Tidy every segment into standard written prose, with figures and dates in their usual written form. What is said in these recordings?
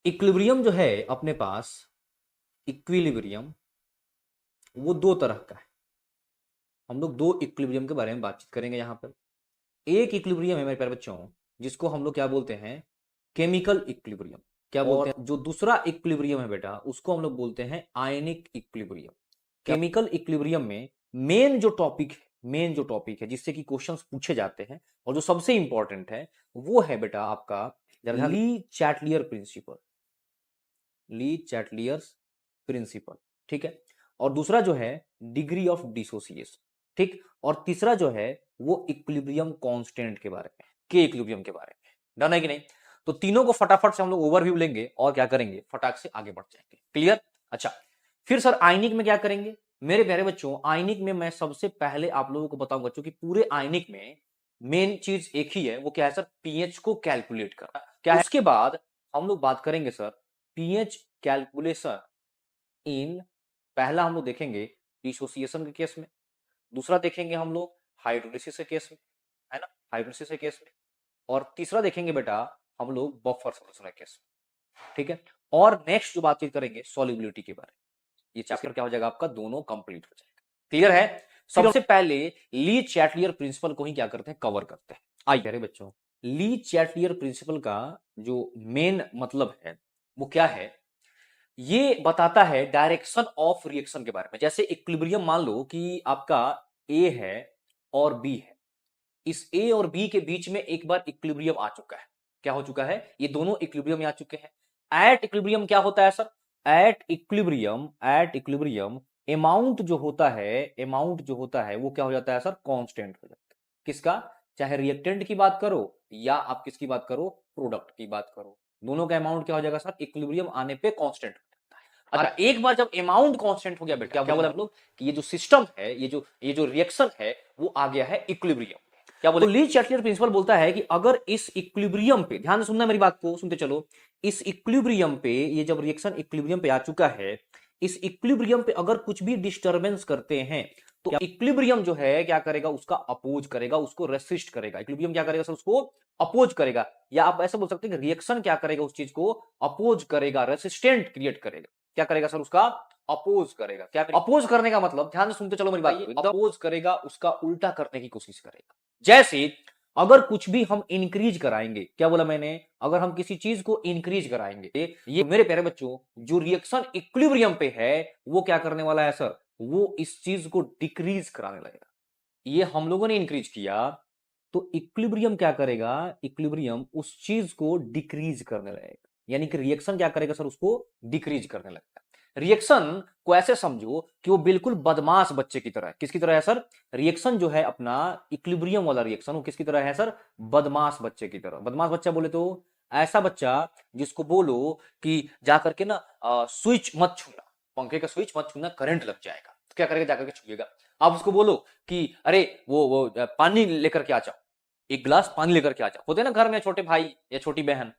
Equilibrium जो है अपने पास, इक्विलिब्रियम वो दो तरह का है। हम लोग दो इक्विलिब्रियम के बारे में बातचीत करेंगे यहाँ पर। एक इक्विलिब्रियम है मेरे प्यारे बच्चों, जिसको हम लोग क्या बोलते हैं, केमिकल इक्विलिब्रियम। क्या बोलते हैं? जो दूसरा इक्विलिब्रियम है बेटा, उसको हम लोग बोलते हैं आयनिक इक्विलिब्रियम। केमिकल इक्विलिब्रियम में मेन जो टॉपिक है जिससे कि क्वेश्चंस पूछे जाते हैं और जो सबसे इंपॉर्टेंट है वो है बेटा आपका ली चैटलियर प्रिंसिपल। ली चैटलियर्स प्रिंसिपल, ठीक है। और दूसरा जो है डिग्री ऑफ डिसोसिएशन, ठीक। और तीसरा जो है वो इक्विलिब्रियम कांस्टेंट के बारे में, के इक्विलिब्रियम के बारे में। डन है कि नहीं? तो तीनों को फटाफट से हम लोग ओवरव्यू लेंगे और क्या करेंगे, फटाक से आगे बढ़ जाएंगे। क्लियर? अच्छा, फिर सर आयनिक में क्या करेंगे? मेरे प्यारे बच्चों, आयनिक में मैं सबसे पहले आप लोगों को बताऊंगा, क्योंकि पूरे आयनिक में मेन चीज एक ही है, वो क्या है सर? पीएच को कैलकुलेट करना क्या है। उसके बाद हम लोग बात करेंगे सर पीएच कैलकुलेशन इन, पहला हम लोग देखेंगे डिसोसिएशन के केस में, दूसरा देखेंगे हम लोग हाइड्रोलिसिस के केस में, है ना, हाइड्रोलिसिस के केस में, और तीसरा देखेंगे बेटा हम लोग बफर सॉल्यूशन के केस में, ठीक है। और नेक्स्ट जो बातचीत करेंगे सॉल्युबिलिटी के बारे में। ये चैप्टर क्या हो जाएगा आपका, दोनों कंप्लीट हो जाएगा। क्लियर है? सबसे पहले ली चैटलियर प्रिंसिपल को ही क्या करते हैं, कवर करते हैं। आइए अरे बच्चों, ली चैटलियर प्रिंसिपल का जो मेन मतलब है वो क्या है, ये बताता है डायरेक्शन ऑफ रिएक्शन के बारे में। जैसे इक्विलिब्रियम मान लो कि आपका ए है और बी है, इस ए और बी के बीच में एक बार इक्विलिब्रियम आ चुका है। क्या हो चुका है? ये दोनों इक्विलिब्रियम में आ चुके हैं। एट इक्विलिब्रियम क्या होता है सर? एट इक्विलिब्रियम अमाउंट जो होता है वो क्या हो जाता है सर? कांस्टेंट हो जाता है। किसका? चाहे रिएक्टेंट की बात करो या आप किसकी बात करो, प्रोडक्ट की बात करो, दोनों का अमाउंट क्या हो जाएगा सर? इक्विलिब्रियम आने पे कांस्टेंट। अच्छा, एक बार जब अमाउंट कांस्टेंट हो गया बेटा, क्या बोला हम लोग कि ये जो सिस्टम है, ये जो रिएक्शन है वो आ गया है इक्विलिब्रियम। क्या बोले? तो ली चैटलियर प्रिंसिपल बोलता है कि अगर इस इक्विलिब्रियम पे, ध्यान से सुनना मेरी बात को, सुनते चलो, इस इक्विलिब्रियम पे, ये जब रिएक्शन इक्विलिब्रियम पे आ चुका है, इस इक्विलिब्रियम पे अगर कुछ भी डिस्टरबेंस करते हैं तो इक्विलिब्रियम जो है क्या करेगा, उसका अपोज करेगा, उसको रेसिस्ट करेगा। इक्विलिब्रियम क्या करेगा सर? उसको अपोज करेगा, या आप ऐसे बोल सकते हैं कि रिएक्शन क्या करेगा, उस चीज को अपोज करेगा, रेसिस्टेंट क्रिएट करेगा। क्या करेगा सर? उसका अपोज करेगा। क्या अपोज करने का मतलब, ध्यान से सुनते चलो मेरी बात, अपोज करेगा, उसका उल्टा करने की कोशिश करेगा। जैसे अगर कुछ भी हम इंक्रीज कराएंगे, क्या बोला मैंने, अगर हम किसी चीज को इंक्रीज कराएंगे, ये मेरे प्यारे बच्चों जो रिएक्शन इक्विलिब्रियम पे है वो क्या करने वाला है सर? वो इस चीज को डिक्रीज कराने लगेगा। ये हम लोगों ने इंक्रीज किया तो इक्विलिब्रियम क्या करेगा? इक्विलिब्रियम उस चीज को डिक्रीज करने लगेगा, यानी कि रिएक्शन क्या करेगा सर? उसको डिक्रीज करने लगेगा। रिएक्शन को ऐसे समझो कि वो बिल्कुल बदमाश बच्चे की तरह है। किसकी तरह है सर? रिएक्शन जो है अपना इक्विलिब्रियम वाला रिएक्शन, वो किसकी तरह है सर? बदमाश बच्चे की तरह। बदमाश बच्चा बोले तो ऐसा बच्चा जिसको बोलो कि जाकर के ना स्विच मत छूना, पंखे का स्विच मत छूना, करंट लग जाएगा, तो क्या करेगा? जाकर के छुएगा। आप उसको बोलो कि अरे वो पानी लेकर के आ जाओ, एक गिलास पानी लेकर के आ जाओ, होते ना घर में छोटे भाई या छोटी बहन,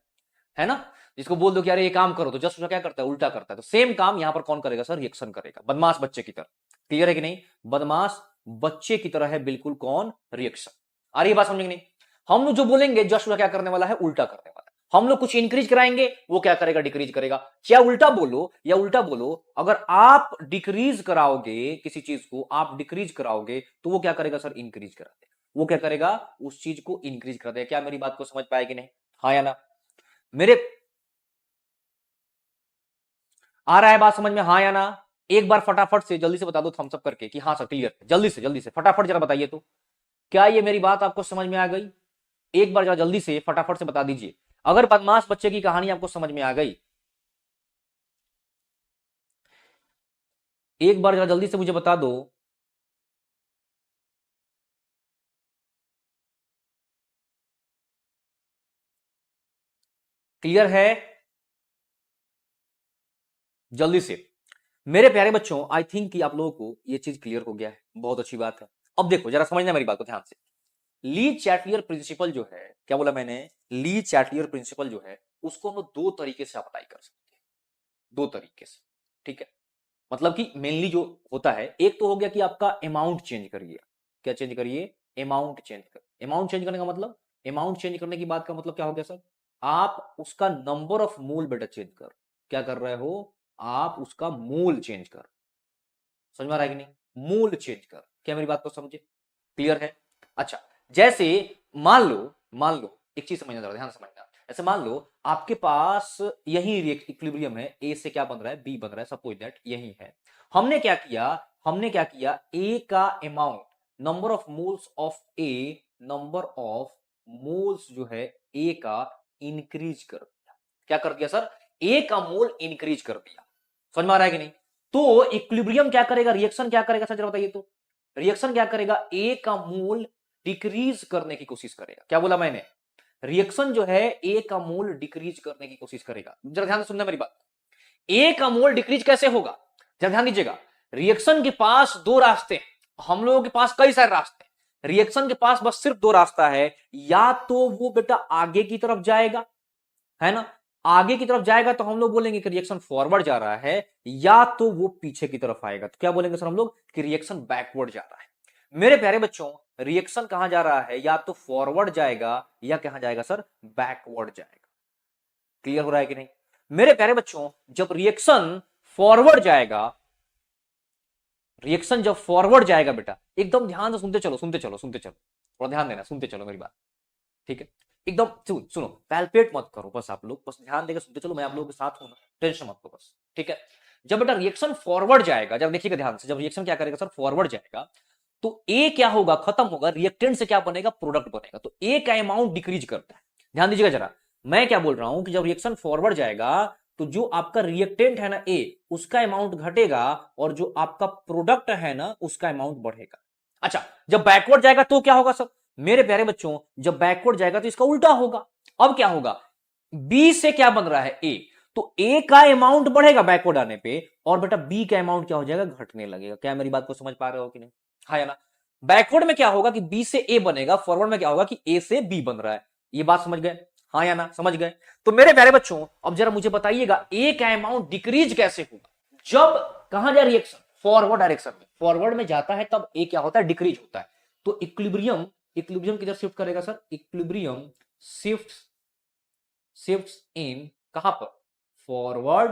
है ना, जिसको बोल दो कि अरे ये काम करो, तो जस्ट उसका क्या करता है? उल्टा करता है। तो सेम काम यहां पर कौन करेगा सर? रिएक्शन करेगा, बदमाश बच्चे की तरह। क्लियर है कि नहीं? बदमाश बच्चे की तरह है बिल्कुल कौन? रिएक्शन। आ रही है बात समझ नहीं? हम लोग जो बोलेंगे जस्ट उसका क्या करने वाला है? उल्टा करने वाला है। हम लोग कुछ इंक्रीज कराएंगे, वो क्या करेगा? डिक्रीज करेगा। या उल्टा बोलो, अगर आप डिक्रीज कराओगे किसी चीज को, आप डिक्रीज कराओगे तो वो क्या करेगा सर? इंक्रीज करा देगा। वो क्या करेगा? उस चीज को इंक्रीज कर देगा। क्या मेरी बात को समझ पाएगी नहीं? हाँ या ना? मेरे आ रहा है बात समझ में? हाँ या ना? एक बार फटाफट से जल्दी से बता दो थम्स अप करके कि हाँ सर क्लियर। जल्दी से फटाफट जरा बताइए तो, क्या ये मेरी बात आपको समझ में आ गई? एक बार जरा जल्दी से फटाफट से बता दीजिए अगर बदमाश बच्चे की कहानी आपको समझ में आ गई। एक बार जरा जल्दी से मुझे बता दो। क्लियर है? जल्दी से। मेरे प्यारे बच्चों, आई थिंक कि आप लोगों को यह चीज क्लियर हो गया है। बहुत अच्छी बात है। अब देखो जरा समझना मेरी बात को ध्यान से। ली चैटलियर प्रिंसिपल जो है, क्या बोला मैंने? ली चैटलियर प्रिंसिपल जो है उसको हम लोग दो तरीके से अप्लाई कर सकते हैं, दो तरीके से, ठीक है। मतलब कि मेनली जो होता है, एक तो हो गया कि आपका अमाउंट चेंज करिए। क्या चेंज करिए? अमाउंट चेंज कर। अमाउंट चेंज करने का मतलब, अमाउंट चेंज करने की बात का मतलब क्या हो गया सर? आप उसका नंबर ऑफ मोल बेटा चेंज कर, क्या कर रहे हो, आप उसका मोल चेंज कर, समझ में आ रहा है कि नहीं, मोल चेंज कर, क्या मेरी बात को समझे, क्लियर है। अच्छा, जैसे मान लो एक चीज समझना, ध्यान से समझना, ऐसे मान लो आपके पास यही इक्विलिब्रियम है, ए से क्या बन रहा है, बी बन रहा है, सपोज दैट यही है। हमने क्या किया, ए का amount, number of moles of A, number of moles जो है ए का इंक्रीज कर दिया, क्या कर दिया सर, ए का मोल इंक्रीज कर दिया, समझ में आ रहा है कि नहीं। तो इक्विलिब्रियम क्या करेगा, रिएक्शन क्या करेगा सर जरा बताइए, तो रिएक्शन क्या करेगा, ए का मोल डिक्रीज करने की कोशिश करेगा, क्या बोला मैंने, रिएक्शन जो है ए का मोल डिक्रीज करने की कोशिश करेगा, जरा ध्यान से सुनना मेरी बात। ए का मोल डिक्रीज कैसे होगा, जरा ध्यान दीजिएगा, रिएक्शन के पास दो रास्ते हैं, हम लोगों के पास कई सारे रास्ते हैं, रिएक्शन के पास बस सिर्फ दो रास्ता है, या तो वो बेटा आगे की तरफ जाएगा, है ना, आगे की तरफ जाएगा तो हम लोग बोलेंगे कि रिएक्शन फॉरवर्ड जा रहा है, या तो वो पीछे की तरफ आएगा तो क्या बोलेंगे सर हम लोग कि रिएक्शन बैकवर्ड जा रहा है। मेरे प्यारे बच्चों, रिएक्शन कहां जा रहा है, या तो फॉरवर्ड जाएगा या कहां जाएगा सर, बैकवर्ड जाएगा, क्लियर हो रहा है कि नहीं। मेरे प्यारे बच्चों, जब रिएक्शन फॉरवर्ड जाएगा, रिएक्शन जब फॉरवर्ड जाएगा बेटा, एकदम ध्यान से सुनते चलो, थोड़ा ध्यान देना, सुनते चलो मेरी बात, ठीक है, एकदम सुनो, पैल्पेट मत करो, बस आप लोग बस ध्यान देकर सुनते चलो, मैं आप लोगों के साथ हूं ना, टेंशन मत लो बस, ठीक है। जब बेटा रिएक्शन फॉरवर्ड जाएगा, जब देखिएगा ध्यान से, जब रिएक्शन क्या करेगा सर, फॉरवर्ड जाएगा, तो ए क्या होगा, खत्म होगा, रिएक्टेंट से क्या बनेगा, प्रोडक्ट बनेगा, तो ए का अमाउंट डिक्रीज करता है। ध्यान दीजिएगा जरा, मैं क्या बोल रहा हूं कि जब रिएक्शन फॉरवर्ड जाएगा तो जो आपका रिएक्टेंट है ना ए, उसका अमाउंट घटेगा, और जो आपका प्रोडक्ट है ना उसका अमाउंट बढ़ेगा। अच्छा, जब बैकवर्ड जाएगा तो क्या होगा सर, मेरे प्यारे बच्चों, जब बैकवर्ड जाएगा तो इसका उल्टा होगा। अब क्या होगा, बी से क्या बन रहा है, ए, तो ए का अमाउंट बढ़ेगा बैकवर्ड आने पे, और बेटा बी का अमाउंट क्या हो जाएगा, घटने लगेगा। क्या मेरी बात को समझ पा रहे हो कि नहीं, हाँ या ना। बैकवर्ड में क्या होगा कि बी से ए बनेगा, फॉरवर्ड में क्या होगा कि ए से बी बन रहा है। ये बात समझ गए, हाँ या ना, समझ गए। तो मेरे प्यारे बच्चों, अब जरा मुझे बताइएगा ए का अमाउंट डिक्रीज कैसे होगा, जब कहां जाए रिएक्शन, फॉरवर्ड डायरेक्शन में, फॉरवर्ड में जाता है तब ए क्या होता है, डिक्रीज होता है। तो इक्विलिब्रियम किधर शिफ्ट करेगा सर, इक्विलिब्रियम शिफ्ट्स इन कहां पर, फॉरवर्ड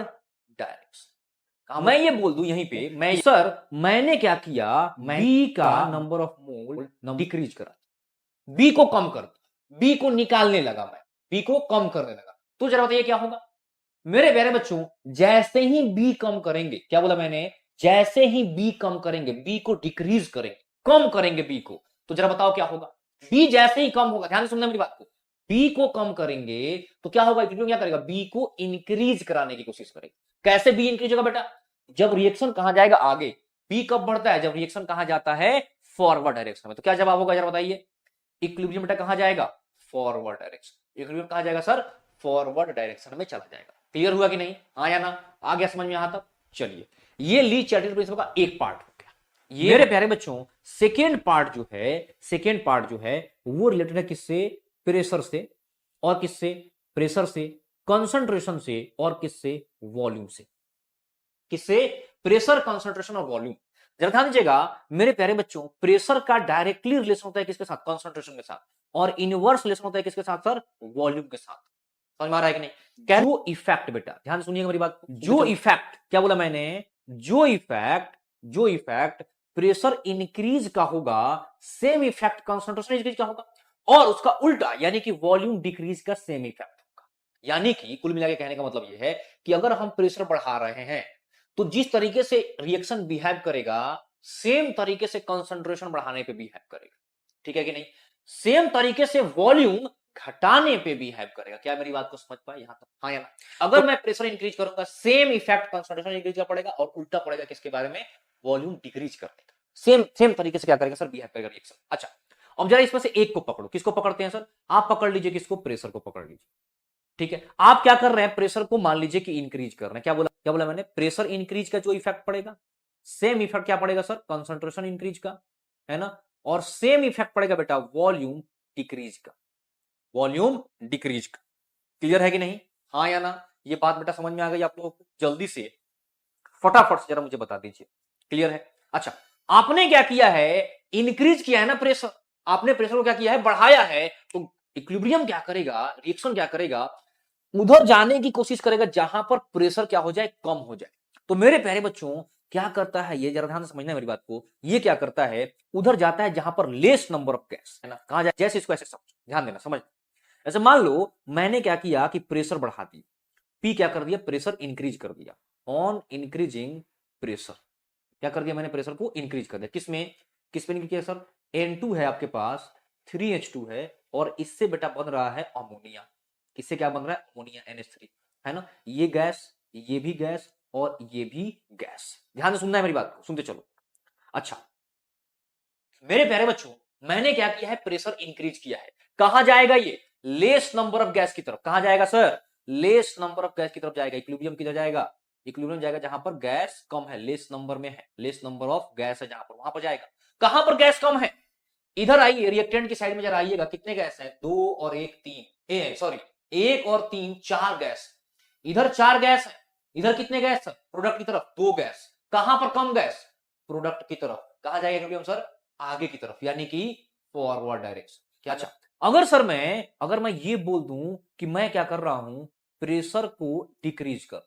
डायरेक्शन। मैं ये बोल दूं यहीं पे, मैं सर मैंने क्या किया, मैं बी का नंबर ऑफ मोल डिक्रीज करा, बी को कम कर, बी को निकालने लगा, मैं बी को कम करने लगा, तो जरा बताइए क्या होगा। मेरे प्यारे बच्चों, जैसे ही बी कम करेंगे, क्या बोला मैंने, जैसे ही बी कम करेंगे, बी को डिक्रीज करेंगे, कम करेंगे बी को, तो जरा बताओ क्या होगा, बी जैसे ही कम होगा, ध्यान से सुनना मेरी बात को, बी को कम करेंगे तो क्या होगा, क्या करेगा, बी को इंक्रीज कराने की कोशिश करेगा। कैसे बी इंक्रीज होगा बेटा, जब रिएक्शन कहां जाएगा, आगे, बी कब बढ़ता है, जब रिएक्शन कहां जाता है, फॉरवर्ड डायरेक्शन में। तो क्या जवाब होगा जरा बताइए, इक्विलिब्रियम बेटा कहां जाएगा, फॉरवर्ड डायरेक्शन, इक्विलिब्रियम कहां जाएगा सर, फॉरवर्ड डायरेक्शन में चला जाएगा। क्लियर हुआ कि नहीं, हाँ या ना, आ गया समझ में यहां तक। चलिए, ये ली चैटर्जी प्रिंसिपल का एक पार्ट हो गया। ये मेरे प्यारे बच्चों, सेकेंड पार्ट जो है वो रिलेटेड है किससे, प्रेशर से, और किससे, प्रेशर से, कंसंट्रेशन से, और किससे, वॉल्यूम से, किससे, प्रेशर, कंसंट्रेशन और वॉल्यूम। जरा ध्यान दीजिएगा मेरे प्यारे बच्चों, प्रेशर का डायरेक्टली रिलेशन होता है किसके साथ, कंसंट्रेशन के साथ, और इनवर्स रिलेशन होता है किसके साथ सर, वॉल्यूम के साथ। समझ में आ रहा है कि नहीं, जो इफेक्ट, बेटा ध्यान सुनिएगा मेरी बात, जो इफेक्ट, क्या बोला मैंने, जो इफेक्ट प्रेशर इंक्रीज का होगा, सेम इफेक्ट कंसंट्रेशन इंक्रीज का होगा, और उसका उल्टा यानी कि वॉल्यूम डिक्रीज का सेम इफेक्ट होगा। यानी कि कुल मिलाकर कहने का मतलब यह है कि अगर हम प्रेशर बढ़ा रहे हैं तो जिस तरीके से रिएक्शन बिहेव करेगा, सेम तरीके से कंसंट्रेशन बढ़ाने पे बिहेव करेगा, ठीक है कि नहीं, सेम तरीके से वॉल्यूम घटाने पे बिहेव करेगा। क्या मेरी बात को समझ पाए यहां तक, हाँ या ना। अगर मैं प्रेशर इंक्रीज करूंगा, सेम इफेक्ट कंसंट्रेशन इंक्रीज का पड़ेगा, और उल्टा पड़ेगा किसके बारे में, वॉल्यूम डिक्रीज करने का। सेम तरीके से क्या करेगा सर, बिहेव करेगा रिएक्शन। अच्छा, अब जरा इसमें से एक को पकड़ो, किसको पकड़ते हैं सर, आप पकड़ लीजिए किसको, प्रेशर को पकड़ लीजिए, ठीक है। आप क्या कर रहे हैं, प्रेशर को मान लीजिए कि इंक्रीज कर रहे हैं, क्या बोला मैंने, प्रेशर इंक्रीज का जो इफेक्ट पड़ेगा, सेम इफेक्ट क्या पड़ेगा सर, कंसंट्रेशन इंक्रीज का, है ना, और सेम इफेक्ट पड़ेगा बेटा वॉल्यूम डिक्रीज का, क्लियर है कि नहीं, हाँ या ना। ये बात बेटा समझ में आ गई आप लोगों को, जल्दी से फटाफट से जरा मुझे बता दीजिए, क्लियर है। अच्छा, आपने क्या किया है, इंक्रीज किया है ना प्रेशर, आपने प्रेशर को क्या किया है, बढ़ाया है, तो इक्विलिब्रियम क्या करेगा, रिएक्शन क्या करेगा, उधर जाने की कोशिश करेगा जहां पर प्रेशर क्या हो जाए, कम हो जाए। तो मेरे प्यारे बच्चों, क्या करता है ये, जरा ध्यान से समझना मेरी बात को, ये क्या करता है, उधर जाता है जहां पर लेस नंबर ऑफ गैस है ना, कहां जाए, जैसे इसको ऐसे समझो, ध्यान देना, समझ। ऐसे मान लो मैंने क्या किया कि प्रेशर बढ़ा दिया, पी क्या कर दिया, प्रेशर इंक्रीज कर दिया। ऑन इंक्रीजिंग प्रेशर, क्या कर दिया मैंने, प्रेशर को इंक्रीज कर दिया। किसमें, किस पे इंक्रीज किया सर, N2 है आपके पास, 3H2 है, और इससे बेटा बन रहा है अमोनिया। इससे क्या बन रहा है, अमोनिया NH3, है ना। ये गैस, ये भी गैस, और ये भी गैस। ध्यान से सुनना है मेरी बात को, सुनते चलो। अच्छा मेरे प्यारे बच्चों, मैंने क्या किया है, प्रेशर इंक्रीज किया है। कहां जाएगा ये, लेस नंबर ऑफ गैस की तरफ। कहां जाएगा sir, less number of gas की तरफ जाएगा। इक्विलिब्रियम किधर जाएगा, इक्विलिब्रियम जाएगा जहां पर गैस कम है, लेस नंबर में है, लेस नंबर ऑफ गैस है जहां पर, वहां पर जाएगा। कहां पर गैस कम है, इधर आइए, रिएक्टेंट की साइड में जरा आइएगा, कितने गैस है, 2 और 1 3, सॉरी 1 और 3 4 गैस। इधर 4 गैस है, इधर कितने गैस है, प्रोडक्ट की तरफ 2 गैस। कहां पर कम गैस, प्रोडक्ट की तरफ। कहां जाएगा सर, आगे की तरफ, यानी कि फॉरवर्ड डायरेक्शन। क्या, अच्छा अगर मैं ये बोल दूं कि मैं क्या कर रहा हूं, प्रेशर को डिक्रीज कर,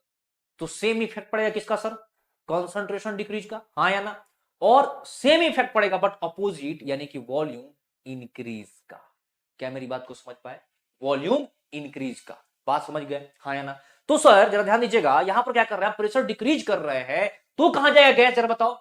तो सेम इफेक्ट पड़ेगा किसका सर, कंसंट्रेशन डिक्रीज का, हाँ या ना। और सेम इफेक्ट पड़ेगा बट अपोजिट, यानी कि वॉल्यूम इंक्रीज का। क्या मेरी बात को समझ पाए, वॉल्यूम इंक्रीज का, बात समझ गए, हाँ या ना। तो सर जरा ध्यान दीजिएगा, यहां पर क्या कर रहे हैं, प्रेशर डिक्रीज कर रहे हैं, तो कहां जाएगा गैस, जरा बताओ।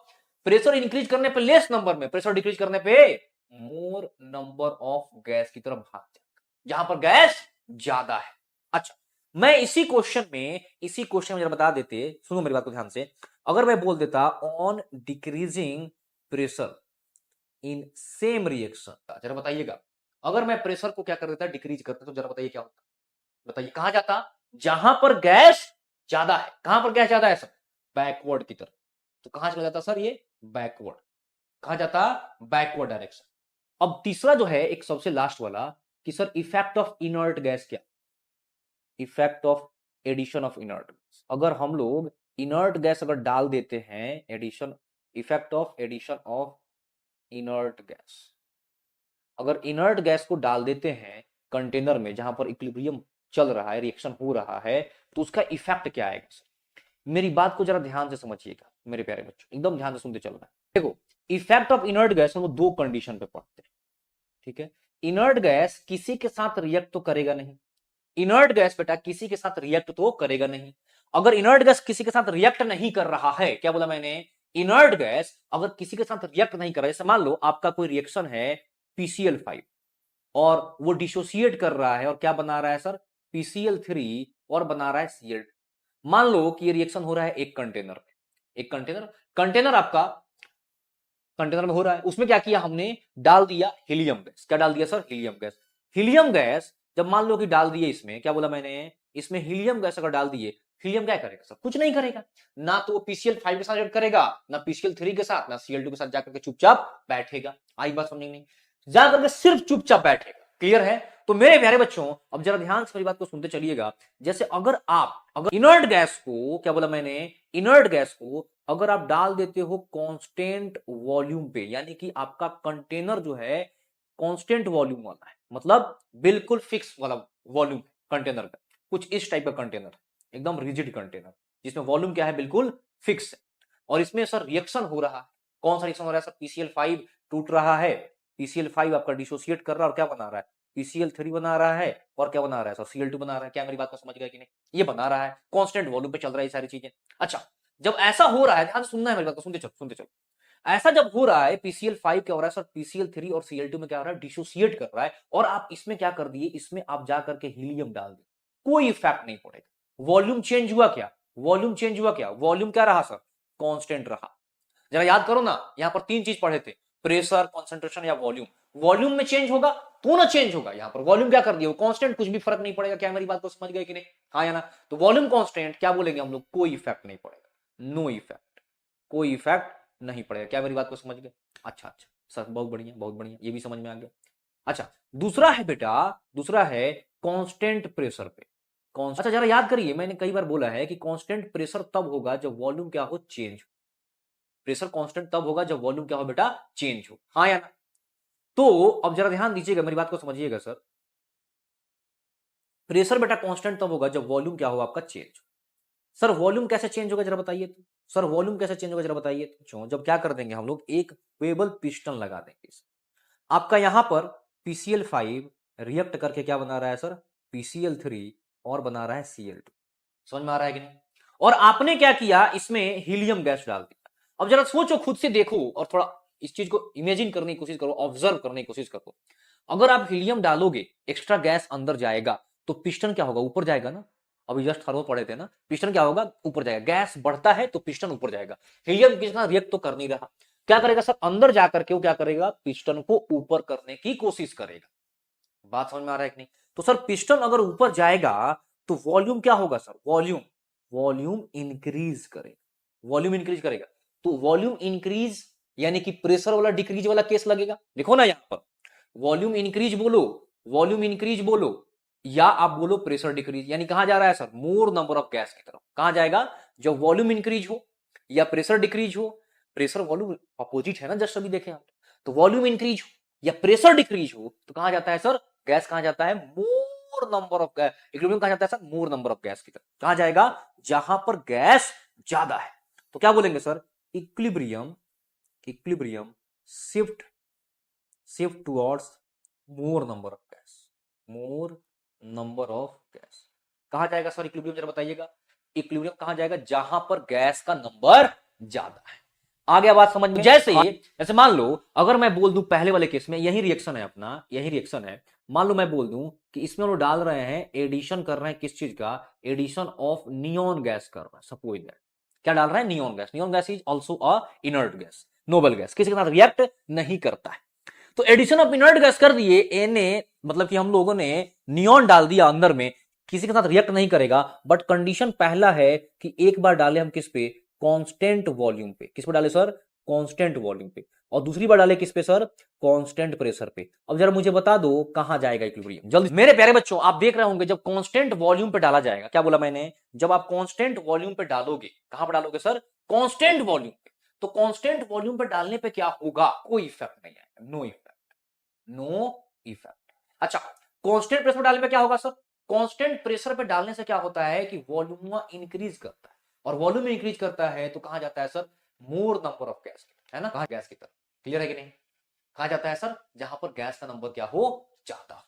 प्रेशर इंक्रीज करने पे लेस नंबर में, प्रेशर डिक्रीज करने पे मोर नंबर ऑफ गैस की तरफ भाग जाएगा, जहां पर गैस ज्यादा है। अच्छा मैं इसी क्वेश्चन में जरा बता देते, सुनो मेरी बात को ध्यान से। अगर मैं बोल देता on decreasing pressure in same reaction, जरा बताइएगा, अगर मैं प्रेशर को क्या कर देता, डिक्रीज करता, तो जरा बताइए क्या होता, बताइए कहां जाता, जहां पर गैस ज्यादा है। कहां पर गैस ज्यादा है सर, बैकवर्ड की तरफ। तो कहां चला जाता सर ये, बैकवर्ड। कहां जाता, बैकवर्ड डायरेक्शन। अब तीसरा जो है, एक सबसे लास्ट वाला, कि sir effect of inert gas क्या, effect of addition of inert gas. अगर हम लोग इनर्ट गैस अगर डाल देते हैं, addition, effect of addition of inert gas, अगर इनर्ट गैस को डाल देते हैं कंटेनर में जहां पर इक्विलिब्रियम चल रहा है, रिएक्शन हो रहा है, तो उसका इफेक्ट क्या आएगा सर। मेरी बात को जरा ध्यान से समझिएगा मेरे प्यारे बच्चों, एकदम ध्यान से सुनते चलना। देखो इफेक्ट ऑफ इनर्ट गैस हम दो कंडीशन पे पढ़ते हैं, ठीक है। इनर्ट गैस किसी के साथ रिएक्ट तो करेगा नहीं, इनर्ट गैस बेटा किसी के साथ रिएक्ट तो करेगा नहीं। अगर इनर्ट गैस किसी के साथ रिएक्ट नहीं कर रहा है, क्या बोला मैंने, इनर्ट गैस अगर किसी के साथ रिएक्ट नहीं कर रहा है, जैसे मान लो आपका कोई रिएक्शन है PCl5, और वो डिसोसिएट कर रहा है और क्या बना रहा है सर, PCl3, और बना रहा है Cl। मान लो कि ये रिएक्शन हो रहा है एक कंटेनर में, एक कंटेनर आपका कंटेनर में हो रहा है, उसमें क्या किया हमने, डाल दिया हीलियम गैस। क्या डाल दिया sir, helium gas. Helium gas जब मान लो कि डाल दिए इसमें, क्या बोला मैंने, इसमें हीलियम गैस अगर डाल दिए, हीलियम क्या करेगा सर, कुछ नहीं करेगा, ना तो वो PCl5 के साथ रिएक्ट करेगा, ना PCl3 के साथ, ना Cl2 के साथ, जाकर के चुपचाप बैठेगा। आई बात समझ नहीं, जाकर के सिर्फ चुपचाप बैठेगा। क्लियर है। तो मेरे प्यारे बच्चों अब जरा ध्यान से मेरी बात को सुनते चलिएगा। जैसे अगर इनर्ट गैस को, क्या बोला मैंने, इनर्ट गैस को अगर आप डाल देते हो कांस्टेंट वॉल्यूम पे, यानी कि आपका कंटेनर जो है कांस्टेंट वॉल्यूम वाला है, मतलब बिल्कुल फिक्स वाला वॉल्यूम कंटेनर का, कुछ इस टाइप का कंटेनर, एकदम रिजिड कंटेनर, जिसमें वॉल्यूम क्या है, बिल्कुल फिक्स है, और इसमें सर रिएक्शन हो रहा है। कौन सा रिएक्शन हो रहा है सर, PCl5 टूट रहा है, PCl5 आपका डिसोसिएट कर रहा है, और क्या बना रहा है, PCl3 बना रहा है, और क्या बना रहा है सर, Cl2 बना रहा है। क्या मेरी बात को समझ गया कि नहीं, ये बना रहा है, कांस्टेंट वॉल्यूम पे चल रहा है ये सारी चीजें। अच्छा जब ऐसा हो रहा है, ध्यान से सुनना है मेरी बात को, सुनते चलो। ऐसा जब हो रहा है, PCl5 क्या हो रहा है सर, PCl3 और Cl2 में क्या हो रहा है, डिसोसिएट कर रहा है, और आप इसमें क्या कर दिए, इसमें आप जा करके हीलियम डाल दिए, कोई इफेक्ट नहीं पड़ेगा। वॉल्यूम चेंज हुआ क्या, वॉल्यूम क्या रहा सर, कांस्टेंट रहा। जरा याद करो ना, यहां पर तीन चीज पढ़े थे, प्रेशर, कंसंट्रेशन या वॉल्यूम। वॉल्यूम में चेंज होगा तो ना चेंज होगा, यहां पर वॉल्यूम क्या कर दिया, वो कांस्टेंट, कुछ भी फर्क नहीं पड़ेगा। क्या मेरी बात को समझ गए कि नहीं, हाँ या ना। तो वॉल्यूम कांस्टेंट, क्या बोलेंगे हम लोग, कोई इफेक्ट नहीं पड़ेगा, नो इफेक्ट, कोई इफेक्ट नहीं पड़ेगा। क्या मेरी बात को समझ गए, अच्छा सर, बहुत बढ़िया, ये भी समझ में आ गया। अच्छा दूसरा है बेटा, दूसरा है कांस्टेंट प्रेशर पे। अच्छा जरा याद करिए, मैंने कई बार बोला है कि कांस्टेंट प्रेशर तब होगा जब वॉल्यूम क्या हो, चेंज। प्रेशर कांस्टेंट तब होगा जब वॉल्यूम क्या हो बेटा, चेंज हो, हाँ या ना। तो अब जरा ध्यान दीजिएगा, मेरी बात को समझिएगा सर। प्रेशर बेटा कांस्टेंट तब होगा जब वॉल्यूम क्या होगा आपका चेंज। सर वॉल्यूम कैसे चेंज होगा जरा बताइए तो। सर वॉल्यूम कैसे चेंज होगा जरा बताइए तो। जब क्या कर देंगे हम लोग एक वेबल पिस्टन लगा देंगे। आपका यहां पर PCl5 रिएक्ट करके क्या बना रहा है सर, PCl3 और बना रहा है Cl2। समझ में आ रहा है कि नहीं। और आपने क्या किया, इसमें हीलियम गैस डाल दिया। अब जरा सोचो, खुद से देखो और थोड़ा इस चीज को इमेजिन करने की कोशिश करो, ऑब्जर्व करने की कोशिश करो। अगर आप हीलियम डालोगे, एक्स्ट्रा गैस अंदर जाएगा तो पिस्टन क्या होगा, ऊपर जाएगा ना। अभी जस्ट थर्मो पढ़े थे ना, पिस्टन क्या होगा, ऊपर जाएगा। गैस बढ़ता है तो पिस्टन ऊपर जाएगा। हीलियम किसी का रिएक्ट तो कर नहीं रहा, क्या करेगा सर, अंदर जाकर के वो क्या करेगा, पिस्टन को ऊपर करने की कोशिश करेगा। बात समझ में आ रहा है कि नहीं। तो सर पिस्टन अगर ऊपर जाएगा तो वॉल्यूम क्या होगा सर, वॉल्यूम वॉल्यूम इंक्रीज करेगा, वॉल्यूम इंक्रीज करेगा। तो वॉल्यूम इंक्रीज यानी कि प्रेशर वाला डिक्रीज वाला केस लगेगा। देखो ना यहां पर वॉल्यूम इंक्रीज बोलो, वॉल्यूम इंक्रीज बोलो, या आप बोलो प्रेशर डिक्रीज, यानी कहां जा रहा है sir, more number of gas की तरफ। कहां जाएगा, जब वॉल्यूम इंक्रीज हो या प्रेशर डिक्रीज हो। प्रेशर वॉल्यूम अपोजिट है ना, जस्ट अभी देखे आप। तो वॉल्यूम इंक्रीज हो या प्रेशर डिक्रीज हो तो कहां जाता है सर, गैस कहां जाता है, मोर नंबर ऑफ गैस, इक्विलिब्रियम कहां जाता है sir, more number of gas की तरफ। कहां जाएगा, जहां पर गैस ज्यादा है। तो क्या बोलेंगे sir, equilibrium, equilibrium shift shift towards more number of gas, more number of gas. कहां जाएगा सर इक्विलिब्रियम, जरा बताइएगा। इक्विलिब्रियम कहां जाएगा, जहां पर गैस का नंबर ज्यादा है। आ गया बात समझ में। जैसे मान लो अगर मैं बोल दूं पहले वाले केस में, यही रिएक्शन है अपना, यही रिएक्शन है। मान लो मैं बोल दूं कि इसमें हम लोग डाल रहे हैं, एडिशन कर रहे हैं किस चीज का, एडिशन ऑफ नियॉन गैस कर रहे हैं। सपोज दैट क्या डाल रहे हैं, neon gas. Neon gas is also a inert gas, noble gas, किसी के साथ रिएक्ट नहीं करता है। तो एडिशन ऑफ इनर्ट गैस कर दिए, एने मतलब कि हम लोगों ने नियॉन डाल दिया अंदर में, किसी के साथ रिएक्ट नहीं करेगा। बट कंडीशन पहला है कि एक बार डाले हम किस पे, कांस्टेंट वॉल्यूम पे। किस पे डाले सर, कांस्टेंट वॉल्यूम पे। और दूसरी बार डाले किस पे सर, कांस्टेंट प्रेशर पे। अब जरा मुझे बता दो कहां जाएगा इक्विलिब्रियम जल्दी। मेरे प्यारे बच्चों आप देख रहे होंगे जब कांस्टेंट वॉल्यूम पे डाला जाएगा, क्या बोला मैंने, जब आप कांस्टेंट वॉल्यूम पे डालोगे, कहां पे डालोगे सर, कांस्टेंट वॉल्यूम पे। तो कांस्टेंट वॉल्यूम पे डालने पे क्या होगा, कोई इफेक्ट नहीं आएगा, नो इफेक्ट, नो इफेक्ट। अच्छा, कांस्टेंट प्रेशर पे डालने पे क्या होगा सर, कांस्टेंट प्रेशर पे डालने से क्या होता है कि वॉल्यूम इंक्रीज करता है, और वॉल्यूम इंक्रीज करता है तो कहां जाता है sir, more number of gas, है ना, कहां, गैस की तरफ। क्लियर है कि नहीं, कहा जाता है सर, जहां पर गैस का नंबर क्या हो, ज्यादा।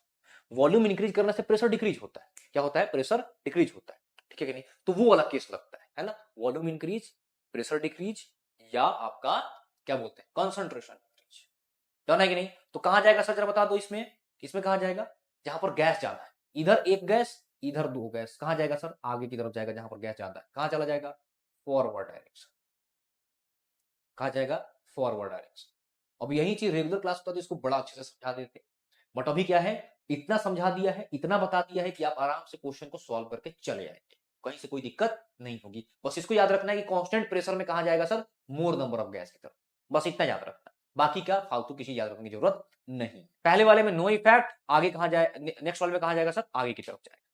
वॉल्यूम इंक्रीज करने से प्रेशर डिक्रीज होता है, क्या होता है, प्रेशर डिक्रीज होता है। ठीक है कि नहीं, तो वो वाला केस लगता है ना, वॉल्यूम इंक्रीज, प्रेशर डिक्रीज, या आपका क्या बोलते हैं, कंसंट्रेशन इंक्रीज। डन है कि नहीं। तो कहां जाएगा सर, जरा बता दो इसमें, इसमें कहां जाएगा, जहां पर गैस ज्यादा है। इधर एक गैस, इधर दो गैस, कहां जाएगा सर, आगे की तरफ जाएगा, जहां पर गैस ज्यादा है। कहां चला जाएगा, फॉरवर्ड डायरेक्शन। कहा जाएगा, फॉरवर्ड डायरेक्शन। अब यही चीज रेगुलर क्लास होता तो इसको बड़ा अच्छे से समझा देते, बट अभी क्या है, इतना समझा दिया है, इतना बता दिया है कि आप आराम से क्वेश्चन को सॉल्व करके चले आएंगे, कहीं से कोई दिक्कत नहीं होगी। बस इसको याद रखना है कि कांस्टेंट प्रेशर में कहा जाएगा sir, more number of gas की तरफ। बस इतना याद रखना, बाकी क्या फालतू किसी याद रखने की जरूरत नहीं। पहले वाले में नो इफेक्ट, आगे कहा जाए, नेक्स्ट वाले में कहा जाएगा सर, आगे की तरफ जाएगा।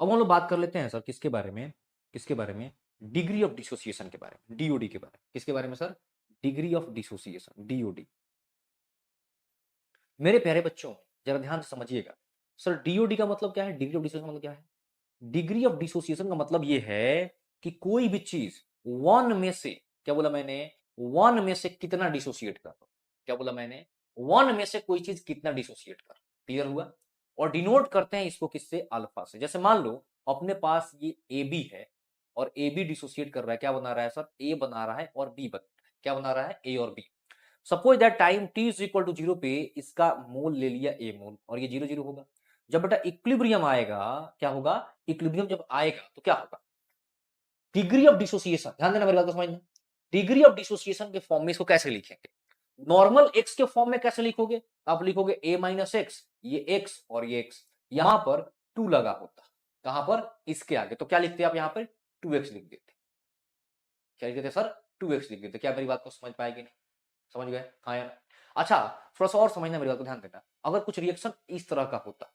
अब हम लोग बात कर लेते हैं सर किसके बारे में, किसके बारे में, डिग्री ऑफ डिसोसिएशन के बारे में, डीओडी के बारे में। किसके बारे में sir, degree of dissociation, DoD. मेरे प्यारे बच्चों जरा ध्यान से समझिएगा, सर डीओडी का मतलब क्या है, डिग्री ऑफ डिसोसिएशन का मतलब क्या है। डिग्री ऑफ डिसोसिएशन का मतलब ये है कि कोई भी चीज वन में से, क्या बोला मैंने, वन में से कितना डिसोसिएट कर, क्या बोला मैंने, वन में से कोई चीज कितना डिसोसिएट कर। क्लियर हुआ। और डिनोट करते हैं इसको किससे, अल्फा से। जैसे मान लो अपने पास ये ए बी है और ए बी डिसोसिएट कर रहा है, क्या बना रहा है सर, ए बना रहा है और बी बन रहा है। क्या बना रहा है, ए और B. Suppose that time t is equal to 0 पे इसका मोल ले लिया a मोल, और ये 0 0 होगा। जब बेटा इक्विलिब्रियम आएगा, क्या होगा, इक्विलिब्रियम जब आएगा तो क्या होगा, डिग्री ऑफ डिसोसिएशन, ध्यान देना मेरी बात को समझना। डिग्री ऑफ डिसोसिएशन के फॉर्म में इसको कैसे लिखेंगे, नॉर्मल x के फॉर्म में कैसे लिखोगे, आप लिखोगे a माइनस एक्स, ये x और ये x, यहां पर 2 लगा होता, कहां पर, इसके आगे, तो क्या लिखते आप यहां पर 2x लिख देते। क्या लिख देते सर, 2x लिख देते। क्या मेरी बात को समझ पाएगी, नहीं समझ गए, हाँ यार। अच्छा थोड़ा सा और समझना, मेरी बात को ध्यान देना। अगर कुछ रिएक्शन इस तरह का होता,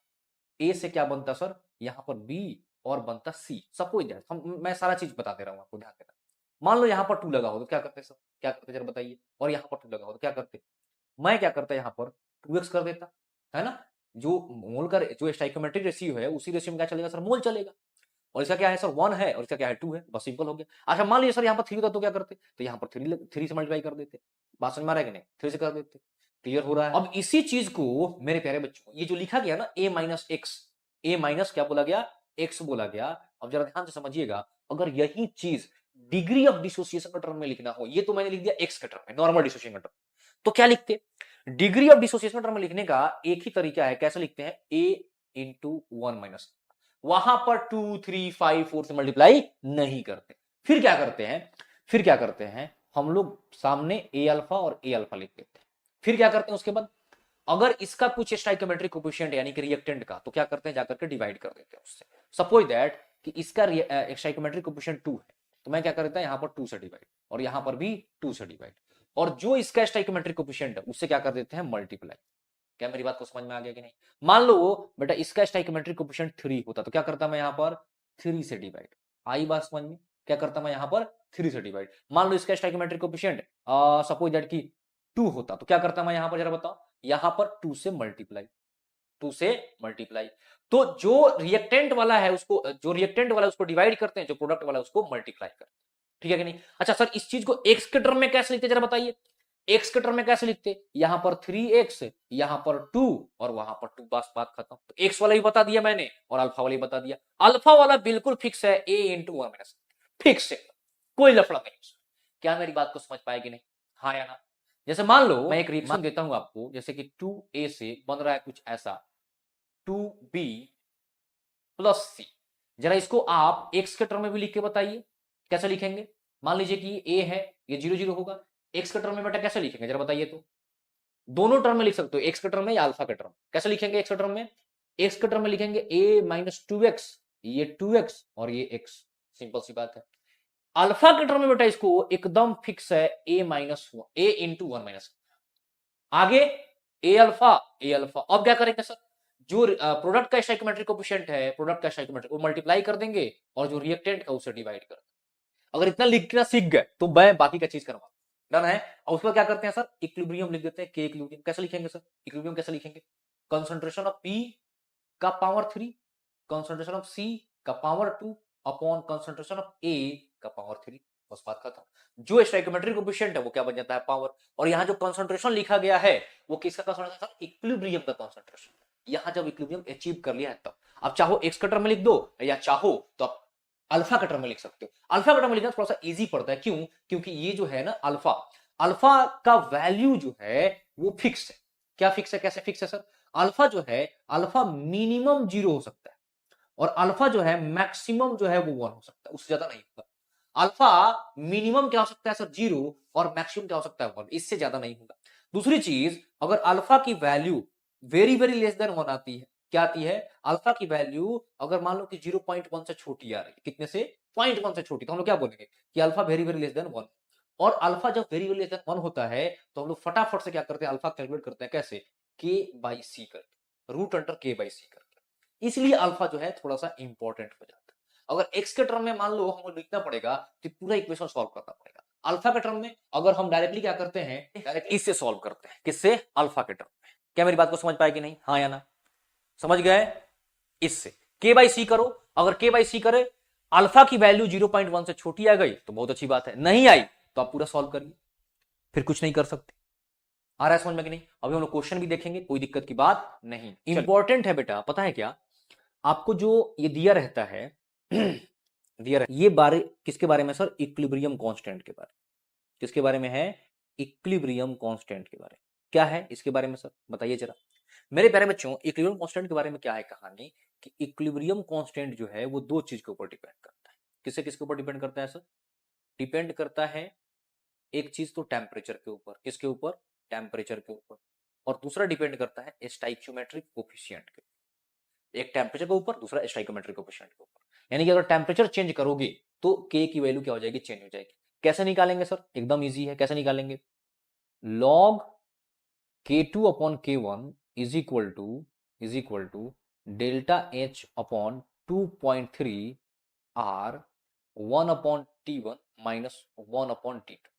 ए से क्या बनता सर, यहाँ पर बी और बनता सी। सपोज दैट मैं सारा चीज बता दे रहा हूँ आपको, ध्यान देना। मान लो यहाँ पर 2 लगा हो तो क्या करते सर, क्या करते जरा बताइए, और यहाँ पर 2 लगा हो तो क्या करते, मैं क्या करता यहाँ पर 2x कर देता, है ना। जो मोल का जो स्टाइकोमेट्रिक रेशियो है उसी रेशियो में क्या चलेगा सर, मोल चलेगा। और इसका क्या है सर, 1 है और इसका क्या है 2 है, बस सिंपल हो गया। अच्छा मान लीजिए सर यहाँ पर 3 होता तो क्या करते, तो यहाँ पर 3 से मल्टीप्लाई कर देते, बात समझ में आ रहा है कि नहीं, 3 से कर देते, क्लियर हो रहा है। अब इसी चीज को मेरे प्यारे बच्चों, ये जो लिखा गया ना a minus x, a minus क्या बोला गया, x बोला गया। अब जरा ध्यान से समझिएगा, अगर यही चीज डिग्री ऑफ डिसोसिएशन का टर्म में लिखना हो, ये तो मैंने लिख दिया x के टर्म में, नॉर्मल डिसोसिएशन का टर्म, तो क्या लिखते, डिग्री ऑफ डिसोसिएशन टर्म में लिखने का एक ही तरीका है, कैसे लिखते हैं, a इंटू 1 माइनस, वहां पर 2 3 5 4 से मल्टीप्लाई नहीं करते, फिर क्या करते हैं, फिर क्या करते हैं हम लोग, सामने a अल्फा और a अल्फा लिख देते हैं, फिर क्या करते हैं उसके बाद, अगर इसका कुछ स्टाइकोमेट्रिक कोफिशिएंट यानी कि रिएक्टेंट का, तो क्या करते हैं, जाकर के डिवाइड कर देते हैं उससे। सपोज दैट कि इसका स्टाइकोमेट्रिक कोफिशिएंट 2 है, तो मैं क्या करता है यहाँ पर 2 से डिवाइड और यहाँ पर भी 2 से डिवाइड, और जो इसका स्टाइकोमेट्रिक कोफिशिएंट है उससे क्या कर देते हैं, मल्टीप्लाई। क्या मेरी बात को समझ में आ गया कि नहीं। मान लो बेटा इसका स्टाइकोमेट्रिक कोफिशिएंट 3 होता तो क्या करता मैं यहाँ पर 3 से डिवाइड, आई बात समझ में, क्या करता मैं यहाँ पर 3 से डिवाइड। मान लो इसका स्टाइकोमेट्रिक कोफिशिएंट सपोज दैट कि 2 होता तो क्या करता मैं यहाँ पर, जरा बताओ, यहाँ पर 2 से मल्टीप्लाई, 2 से मल्टीप्लाई। तो जो रिएक्टेंट वाला है उसको, जो रिएक्टेंट वाला है उसको डिवाइड करते हैं, जो प्रोडक्ट वाला है उसको मल्टीप्लाई करते हैं, ठीक है कि नहीं। अच्छा सर इस चीज को एक्स के टर्म में कैसे लिखते जरा बताइए, एक्स के टर्म में कैसे लिखते, यहां पर 3x, यहां पर 2 और वहां पर 2, बस बात खत्म। तो एक्स वाला भी बता दिया मैंने और अल्फा वाला भी बता दिया, अल्फा वाला बिल्कुल फिक्स है, a इंटू 1 माइनस, फिक्स है, कोई लफड़ा नहीं। क्या मेरी बात को समझ पाएगी नहीं, हाँ या ना। जैसे मान लो मैं एक रिएक्शन देता हूं आपको, जैसे कि 2a से बन रहा है कुछ ऐसा 2b प्लस c, जरा इसको आप x के टर्म में भी लिख के बताइए कैसे लिखेंगे। मान लीजिए कि a है, ये 0 0 होगा, x के टर्म में बेटा कैसे लिखेंगे जरा बताइए, तो दोनों टर्म में लिख सकते हो, x के टर्म में या अल्फा के टर्म, कैसे लिखेंगे x के टर्म में, x के टर्म में लिखेंगे a माइनस 2x, ये 2x और ये x, सिंपल सी बात है। अल्फा के टर्म में बेटा इसको एकदम फिक्स है, a minus a into 1 minus, आगे a अल्फा, a अल्फा। अब क्या करेंगे सर, जो प्रोडक्ट का स्टाइकोमेट्रिक कोफिशिएंट है, प्रोडक्ट का स्टाइकोमेट्रिक वो मल्टीप्लाई कर देंगे और जो रिएक्टेंट का उसे डिवाइड कर देंगे। अगर इतना लिखना सीख गए तो मैं बाकी का चीज करवा, डन है। और उसका क्या करते हैं सर, इक्विलिब्रियम लिख देते हैं, के इक्विलिब्रियम कैसे लिखेंगे सर, इक्विलिब्रियम कैसे लिखेंगे, कंसंट्रेशन ऑफ P का पावर 3, कंसंट्रेशन ऑफ C का power 2 upon concentration of A का पावर 3, बस बात खत्म। जो स्टाइकोमेट्रिक कोफिशिएंट है वो क्या बन जाता है, पावर। और यहाँ जो कंसंट्रेशन लिखा गया है वो किसका कंसंट्रेशन, इक्विलिब्रियम का कंसंट्रेशन। यहाँ जब इक्विलिब्रियम अचीव कर लिया है तब आप चाहो एक्स का टर्म में लिख दो या चाहो तो आप अल्फा का टर्म में लिख सकते हो। अल्फा का टर्म में लिखना थोड़ा सा इजी पड़ता है, क्यों, क्योंकि ये जो है ना अल्फा, अल्फा का वैल्यू जो है वो फिक्स है। क्या फिक्स है, कैसे फिक्स है सर, अल्फा जो है, अल्फा मिनिमम 0 हो सकता है और अल्फा जो है मैक्सिमम जो है वो 1 हो सकता है, उससे ज्यादा नहीं होगा। अल्फा मिनिमम क्या हो सकता है सर, 0 और मैक्सिमम क्या हो सकता है 1, इससे ज्यादा नहीं होगा। दूसरी चीज, अगर अल्फा की value very very less than 1 आती है, क्या आती है, अल्फा की वैल्यू अगर मान लो कि 0.1 से छोटी आ रही है, कितने से, 0.1 से छोटी, तो हम लोग क्या बोलेंगे कि alpha very very less than 1। और अल्फा जब वेरी वेरी लेस देन 1 होता है तो हम लोग फटाफट से क्या करते हैं, अल्फा कैलकुलेट करते हैं, कैसे, के बाई सी करके, रूट अंडर के बाई सी करके। इसलिए अल्फा जो है थोड़ा सा इंपॉर्टेंट हो जाता है। अगर एक्स के टर्म में मान लो हमको लिखना पड़ेगा तो पूरा इक्वेशन सॉल्व करना पड़ेगा। अल्फा के टर्म में अगर हम डायरेक्टली क्या करते हैं, डायरेक्ट इससे सॉल्व करते हैं, किससे, अल्फा के टर्म में। क्या मेरी बात को समझ पाए कि नहीं, हाँ या ना, समझ गए। इससे के बाई सी करो, अगर के बाई सी करे, अल्फा की वैल्यू 0.1 से छोटी आ गई तो बहुत अच्छी बात है, नहीं आई तो आप पूरा सॉल्व करिए, फिर कुछ नहीं कर सकते। आ रहा है समझ में कि नहीं। अभी हम लोग क्वेश्चन भी देखेंगे, कोई दिक्कत की बात नहीं। इंपॉर्टेंट है बेटा, पता है क्या, आपको जो ये दिया रहता है दिया रहता, ये बारे किसके बारे में सर, इक्विलिब्रियम कांस्टेंट के बारे में। किसके बारे में है, इक्विलिब्रियम कांस्टेंट के बारे में। क्या है इसके बारे में सर, बताइए जरा मेरे प्यारे बच्चों। इक्विलिब्रियम कांस्टेंट के बारे में क्या है कहानी, कि इक्विलिब्रियम कांस्टेंट जो है वो दो चीज के ऊपर डिपेंड करता है। किससे किसके ऊपर डिपेंड करता है सर, डिपेंड करता है एक चीज तो टेम्परेचर के ऊपर, किसके ऊपर, टेम्परेचर के ऊपर, और दूसरा डिपेंड करता है स्टाइकियोमेट्रिक कोफिशिएंट के, एक टेम्परेचर के ऊपर, दूसरा स्टाइकोमेट्रिक कोफिशिएंट के ऊपर। यानी कि अगर टेम्परेचर चेंज करोगे तो के की वैल्यू क्या हो जाएगी, चेंज हो जाएगी। कैसे निकालेंगे सर, एकदम इजी है, कैसे निकालेंगे, log k2 upon k1 is equal to delta H upon 2.3 R 1 upon T1 minus 1 upon T2।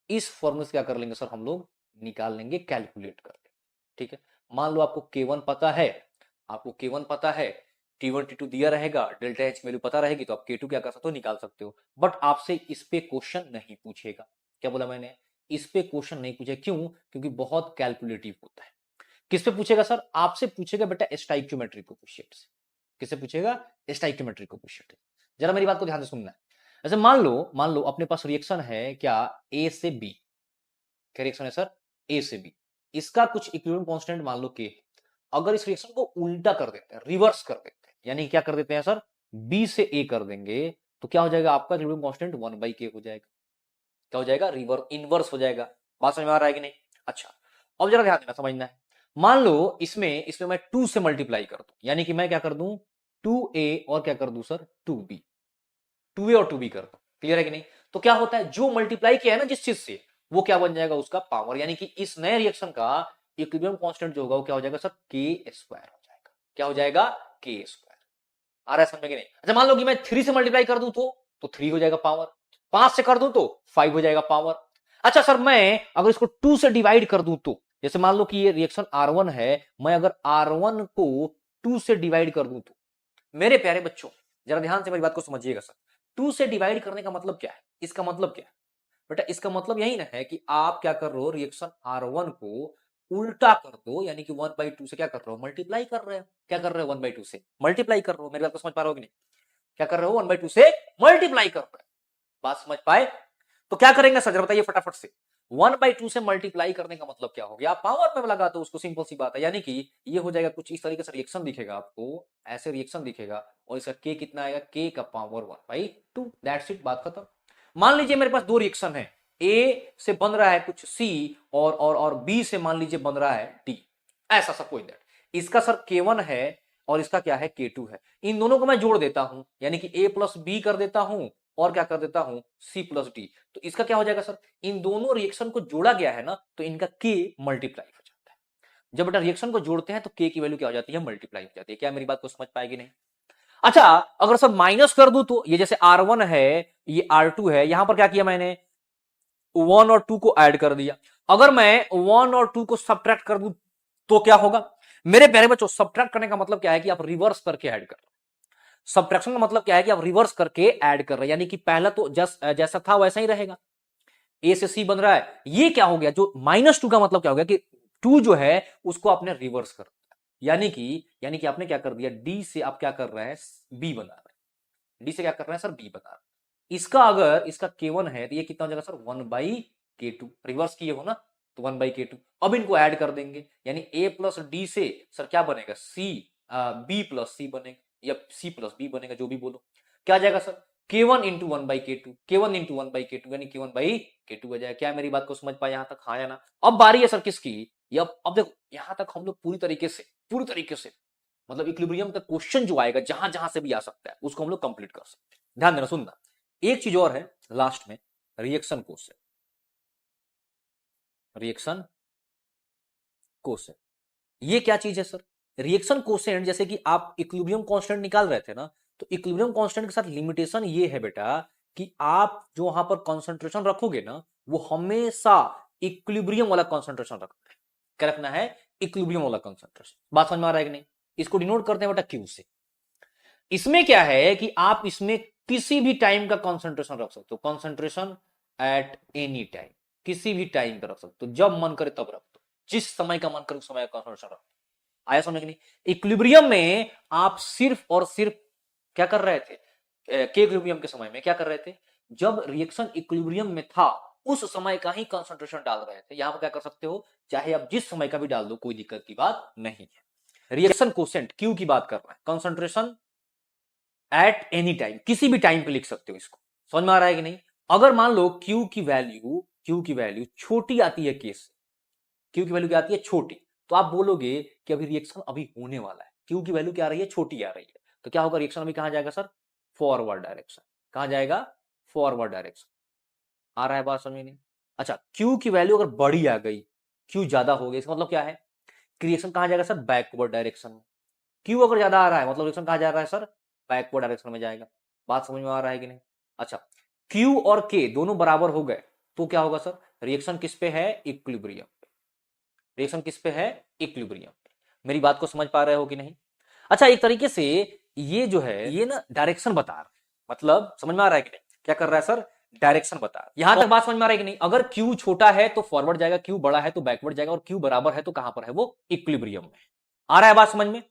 इस फॉर्मूले से क्या कर लेंगे सर हम लोग, निकाल लेंगे, कैलकुलेट करके, ठीक है। मान लो आपको K1 पता है, आपको K1 पता है, T1 T2 दिया रहेगा, डेल्टा H वैल्यू पता रहेगी, तो आप K2 क्या कर सकते हो, निकाल सकते हो। बट आपसे इस पे क्वेश्चन नहीं पूछेगा। क्या बोला मैंने? इस पे क्वेश्चन नहीं पूछे, क्यों? क्योंकि बहुत कैलकुलेटिव होता है। किस पे पूछेगा सर? आपसे पूछेगा बेटा स्टाइक्योमेट्री कोफिशिएंट से। किससे पूछेगा? Stoichiometry coefficient. जरा मेरी बात को ध्यान से सुनना है। जैसे मान लो अपने पास रिएक्शन है क्या, ए से बी। क्या रिएक्शन है सर? ए से बी। इसका कुछ इक्विलिब्रियम कांस्टेंट मान लो के। अगर इस रिएक्शन को उल्टा कर देते हैं, रिवर्स कर देते हैं, यानी क्या कर देते हैं सर, बी से ए कर देंगे, तो क्या हो जाएगा आपका इक्विलिब्रियम कांस्टेंट 1/k हो जाएगा। क्या हो जाएगा? रिवर इनवर्स हो जाएगा। बात समझ में आ रहा है कि नहीं? अच्छा, अब जरा ध्यान देना, समझना है। मान लो इसमें इसमें मैं 2 से मल्टीप्लाई कर दूं, यानी कि मैं क्या कर दूं, 2a और क्या कर दूं सर, 2b। 2a और 2b कर दूं। क्लियर है कि नहीं? तो क्या होता है, जो मल्टीप्लाई किया है ना जिस चीज से, वो क्या बन जाएगा, उसका पावर। यानी कि इस नए रिएक्शन का इक्विलिब्रियम कांस्टेंट जो होगा वो क्या हो जाएगा सर, k² हो जाएगा। क्या हो जाएगा? k²। आ रहा है समझ में कि नहीं? अच्छा, मान लो कि मैं 3 से मल्टीप्लाई कर दूं तो 3 हो जाएगा पावर। 5 से कर दूं तो 5 हो जाएगा पावर। अच्छा सर, मैं अगर इसको 2 से डिवाइड कर दूं तो, जैसे मान लो कि ये रिएक्शन R1 है, मैं अगर R1 को 2 से डिवाइड कर दूं तो, मेरे प्यारे बच्चों जरा ध्यान से मेरी बात को समझिएगा सर। 2 से डिवाइड करने का मतलब क्या है? इसका मतलब क्या है बेटा? इसका मतलब यही ना है कि आप क्या कर रहे हो, रिएक्शन R1 को उल्टा कर दो, यानी कि 1/2 से क्या कर रहे हो, मल्टीप्लाई कर रहे हो। क्या कर रहे हो? 1/2 से मल्टीप्लाई कर रहे हो। मेरी बात को समझ पा रहे हो कि नहीं? क्या कर रहे हो? 1/2 से मल्टीप्लाई कर रहे हो। बात समझ पाए? तो क्या करेंगे सर, बताइए फटाफट से। 1/2 से मल्टीप्लाई करने का मतलब क्या हो गया? आप पावर में लगाते हो उसको, सिंपल सी बात है। यानी कि ये हो जाएगा कुछ इस तरीके से रिएक्शन दिखेगा आपको, ऐसे रिएक्शन दिखेगा, और इसका k कितना आएगा, k का पावर 1/2। दैट्स इट, बात खत्म। मान लीजिए मेरे पास दो रिएक्शन है, ए से बन रहा है कुछ सी, और बी से मान लीजिए बन रहा है डी। ऐसा सपोज दैट इसका सर K1 है और इसका क्या है, K2 है। इन दोनों को मैं जोड़ देता हूं, यानी कि a प्लस बी कर देता हूं, और क्या कर देता हूं, C प्लस डी। तो इसका क्या हो जाएगा सर, इन दोनों रिएक्शन को जोड़ा गया है ना, तो इनका K मल्टीप्लाई हो जाता है। जब बेटा रिएक्शन को जोड़ते हैं तो K की वैल्यू क्या हो जाती है, मल्टीप्लाई हो जाती है। क्या मेरी बात को समझ पाएगी नहीं? अच्छा, अगर सर माइनस कर दूं तो, ये जैसे R1 है, ये R2 है, यहां पर क्या किया मैंने, 1 और 2 को ऐड कर दिया। अगर मैं 1 और 2 को सब्ट्रैक्ट कर दूं तो क्या होगा? मेरे प्यारे बच्चों, सब्ट्रैक्ट करने का मतलब क्या है कि आप रिवर्स करके ऐड कर रहे हो। सब्ट्रैक्शन का मतलब क्या है कि आप रिवर्स करके ऐड कर रहे हैं, यानी कि पहला तो जैसा था वैसा ही रहेगा। ए से सी बन रहा है, ये क्या हो गया, जो -2 का मतलब क्या हो गया कि 2 जो है उसको आपने रिवर्स कर दिया। यानी कि आपने क्या कर दिया, डी से आप क्या कर रहे हैं, बी बना रहे हैं। डी से क्या कर रहे हैं सर, बी बना रहे हैं। इसका अगर इसका K1 है तो ये कितना हो जाएगा सर, 1/K2। रिवर्स किए हो ना, तो 1/K2। अब इनको ऐड कर देंगे, यानी a प्लस डी से सर क्या बनेगा, बी प्लस सी बनेगा, या सी प्लस बी बनेगा, जो भी बोलो। क्या आ जाएगा sir, K1 into 1/K2, K1 into 1/K2, यानी K1/K2 हो जाएगा। क्या मेरी बात को समझ पाए यहां तक, हाँ या ना? अब बारी है सर किसकी, ये अब देखो यहां तक हम लोग पूरी तरीके से मतलब इक्विलिब्रियम का क्वेश्चन जो आएगा, जहां जहां से भी आ सकता है, उसको हम लोग कंप्लीट कर सकते हैं। ध्यान देना, सुनना। एक चीज और है लास्ट में, रिएक्शन कोसेंट। रिएक्शन कोसेंट ये क्या चीज है सर? रिएक्शन कोसेंट, जैसे कि आप इक्विलिब्रियम कांस्टेंट निकाल रहे थे ना, तो इक्विलिब्रियम कांस्टेंट के साथ लिमिटेशन ये है बेटा कि आप जो वहां पर कंसंट्रेशन रखोगे ना, वो हमेशा इक्विलिब्रियम वाला कंसंट्रेशन रखना है। क्या रखना है, इक्विलिब्रियम वाला कंसंट्रेशन। बात समझ में आ रहा है कि नहीं? इसको डिनोट करते हैं बेटा क्यू से। इसमें क्या है कि आप इसमें किसी भी टाइम का कंसंट्रेशन रख सकते हो, कंसंट्रेशन एट एनी टाइम, किसी भी टाइम का रख सकते हो, जब मन करे तब रख दो, जिस समय का मन करे उस समय का कंसंट्रेशन रख दो। आया समझ कि नहीं? इक्विलिब्रियम में आप सिर्फ और सिर्फ क्या कर रहे थे, के इक्विलिब्रियम के समय में क्या कर रहे थे, जब रिएक्शन इक्विलिब्रियम में था उस समय का ही कंसंट्रेशन डाल रहे थे। यहां पर क्या कर सकते हो, चाहे आप जिस समय का भी डाल दो, कोई दिक्कत की बात नहीं है। रिएक्शन कोसेंट क्यू की बात कर रहे हैं, कंसंट्रेशन एट एनी टाइम, किसी भी टाइम पे लिख सकते हो इसको। समझ में आ रहा है कि नहीं? अगर मान लो क्यू की वैल्यू छोटी आती है केस, क्यू की वैल्यू क्या आती है, छोटी, तो आप बोलोगे कि अभी रिएक्शन अभी होने वाला है, क्यू की वैल्यू क्या आ रही है, छोटी आ रही है, तो क्या होगा, रिएक्शन अभी कहां जाएगा सर, फॉरवर्ड डायरेक्शन। कहां जाएगा, फॉरवर्ड डायरेक्शन। आ रहा है बात समझ नहीं? अच्छा, क्यू की वैल्यू अगर बड़ी आ गई, क्यू ज्यादा हो गई, इसका मतलब क्या है, रिएक्शन कहां जाएगा सर, बैकवर्ड डायरेक्शन में। क्यू अगर ज्यादा आ रहा है मतलब रिएक्शन कहां जा रहा है सर, बैकवर्ड डायरेक्शन में जाएगा। बात समझ में आ रहा है कि नहीं? अच्छा, क्यू और के दोनों बराबर हो गए तो क्या होगा सर, रिएक्शन किस पे है, इक्विलिब्रियम। रिएक्शन किस पे है, इक्विलिब्रियम में। मेरी बात को समझ पा रहे हो कि नहीं? अच्छा, एक तरीके से ये जो है ये ना डायरेक्शन बता रहा है, मतलब समझ में आ रहा है कि नहीं? क्या कर रहा है सर? डायरेक्शन बता रहा है। यहां तक बात समझ में आ रहा है कि नहीं? अगर Q छोटा है तो फॉरवर्ड जाएगा, Q बड़ा है तो बैकवर्ड जाएगा, और Q बराबर है तो कहां पर है वो? इक्विलिब्रियम में। आ रहा है बात समझ में?